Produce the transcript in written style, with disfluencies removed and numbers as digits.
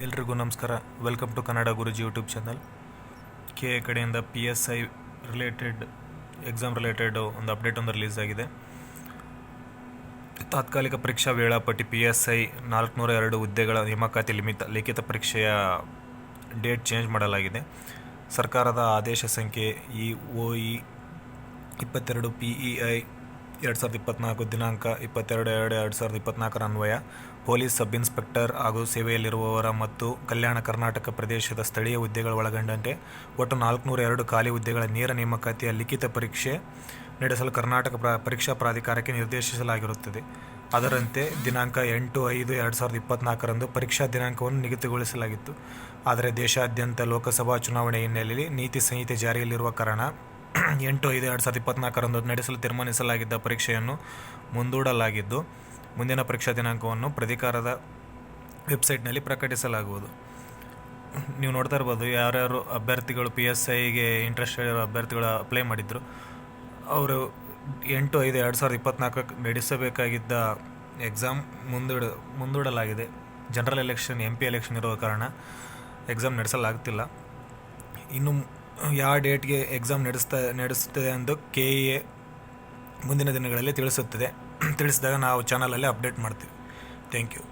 ಎಲ್ರಿಗೂ ನಮಸ್ಕಾರ. Welcome to Kannada Guruji YouTube channel. ಕೆ ಕಡೆಯಿಂದ PSI ಎಕ್ಸಾಮ್ ರಿಲೇಟೆಡ್ ಒಂದು ಅಪ್ಡೇಟ್ ಒಂದು ರಿಲೀಸ್ ಆಗಿದೆ. ತಾತ್ಕಾಲಿಕ ಪರೀಕ್ಷಾ ವೇಳಾಪಟ್ಟಿ PSI 402 ಹುದ್ದೆಗಳ ನೇಮಕಾತಿ ಲಿಖಿತ ಪರೀಕ್ಷೆಯ ಡೇಟ್ ಚೇಂಜ್ ಮಾಡಲಾಗಿದೆ. ಸರ್ಕಾರದ ಆದೇಶ ಸಂಖ್ಯೆ EOE 22 PEI 2024 ದಿನಾಂಕ 22/2/2024 ಅನ್ವಯ ಪೊಲೀಸ್ ಸಬ್ ಇನ್ಸ್ಪೆಕ್ಟರ್ ಹಾಗೂ ಸೇವೆಯಲ್ಲಿರುವವರ ಮತ್ತು ಕಲ್ಯಾಣ ಕರ್ನಾಟಕ ಪ್ರದೇಶದ ಸ್ಥಳೀಯ ಹುದ್ದೆಗಳು ಒಳಗೊಂಡಂತೆ ಒಟ್ಟು 402 ಖಾಲಿ ಹುದ್ದೆಗಳ ನೇರ ನೇಮಕಾತಿಯ ಲಿಖಿತ ಪರೀಕ್ಷೆ ನಡೆಸಲು ಕರ್ನಾಟಕ ಪರೀಕ್ಷಾ ಪ್ರಾಧಿಕಾರಕ್ಕೆ ನಿರ್ದೇಶಿಸಲಾಗಿರುತ್ತದೆ. ಅದರಂತೆ ದಿನಾಂಕ 8/5/2024 ಪರೀಕ್ಷಾ ದಿನಾಂಕವನ್ನು ನಿಗದಿಗೊಳಿಸಲಾಗಿತ್ತು. ಆದರೆ ದೇಶಾದ್ಯಂತ ಲೋಕಸಭಾ ಚುನಾವಣೆ ಹಿನ್ನೆಲೆಯಲ್ಲಿ ನೀತಿ ಸಂಹಿತೆ ಜಾರಿಯಲ್ಲಿರುವ ಕಾರಣ 8/5/2024 ನಡೆಸಲು ತೀರ್ಮಾನಿಸಲಾಗಿದ್ದ ಪರೀಕ್ಷೆಯನ್ನು ಮುಂದೂಡಲಾಗಿದ್ದು, ಮುಂದಿನ ಪರೀಕ್ಷಾ ದಿನಾಂಕವನ್ನು ಪ್ರಾಧಿಕಾರದ ವೆಬ್ಸೈಟ್ನಲ್ಲಿ ಪ್ರಕಟಿಸಲಾಗುವುದು. ನೀವು ನೋಡ್ತಾ ಇರ್ಬೋದು, ಯಾರ್ಯಾರು ಅಭ್ಯರ್ಥಿಗಳು PSIಗೆ ಇಂಟ್ರೆಸ್ಟೆಡ್ ಇರೋ ಅಭ್ಯರ್ಥಿಗಳು ಅಪ್ಲೈ ಮಾಡಿದ್ರು, ಅವರು 8/5/2024 ನಡೆಸಬೇಕಾಗಿದ್ದ ಎಕ್ಸಾಮ್ ಮುಂದೂಡಲಾಗಿದೆ. ಜನರಲ್ ಎಲೆಕ್ಷನ್ MP ಎಲೆಕ್ಷನ್ ಇರೋ ಕಾರಣ ಎಕ್ಸಾಮ್ ನಡೆಸಲಾಗ್ತಿಲ್ಲ. ಇನ್ನು ಯಾವ ಡೇಟ್ಗೆ ಎಕ್ಸಾಮ್ ನಡೆಸುತ್ತದೆ ಎಂದು KEA ಮುಂದಿನ ದಿನಗಳಲ್ಲಿ ತಿಳಿಸಿದಾಗ ನಾವು ಚಾನಲಲ್ಲಿ ಅಪ್ಡೇಟ್ ಮಾಡ್ತೀವಿ. Thank you.